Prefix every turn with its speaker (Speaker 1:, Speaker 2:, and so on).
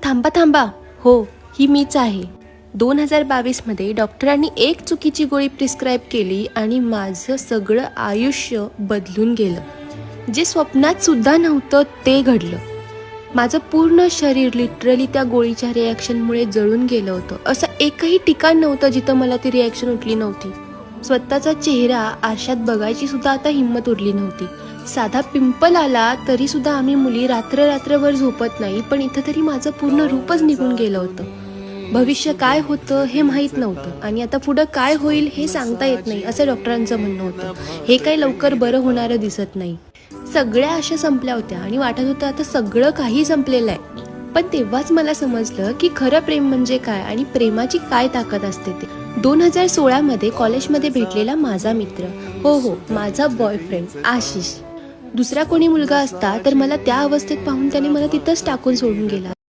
Speaker 1: थांबा थांबा, हो ही मीच आहे. 2022 मध्ये डॉक्टरांनी एक चुकीची गोळी प्रिस्क्राईब केली आणि माझं सगळं आयुष्य बदलून गेलं. जे स्वप्नात सुद्धा नव्हतं ते घडलं. माझं पूर्ण शरीर लिटरली त्या गोळीच्या रिॲक्शनमुळे जळून गेलं होतं. असं एकही ठिकाण नव्हतं जिथं मला ती रिॲक्शन उठली नव्हती. स्वतःचा चेहरा आरशात बघायची सुद्धा आता हिंमत उरली नव्हती. साधा पिंपल आला तरी सुद्धा आम्ही मुली रात्रभर झोपत नाही, पण इथं तरी माझं पूर्ण रूपच निघून गेलं होतं. भविष्य काय होतं हे माहीत नव्हतं आणि आता पुढं काय होईल हे सांगता येत नाही असं डॉक्टरांचं म्हणणं होतं. हे काही लवकर बरं होणारं दिसत नाही. सगळ्या आशा संपल्या होत्या आणि वाटत होतं आता सगळं काही संपलेलं आहे. पण तेव्हाच मला समजलं की खरं प्रेम म्हणजे काय आणि प्रेमाची काय ताकद असते ते. 2016 मध्ये कॉलेजमध्ये भेटलेला माझा मित्र, हो माझा बॉयफ्रेंड आशिष. दुसरा कोणी मुलगा असता तर मला त्या अवस्थेत पाहून त्याने मला तिथंच टाकून सोडून गेला.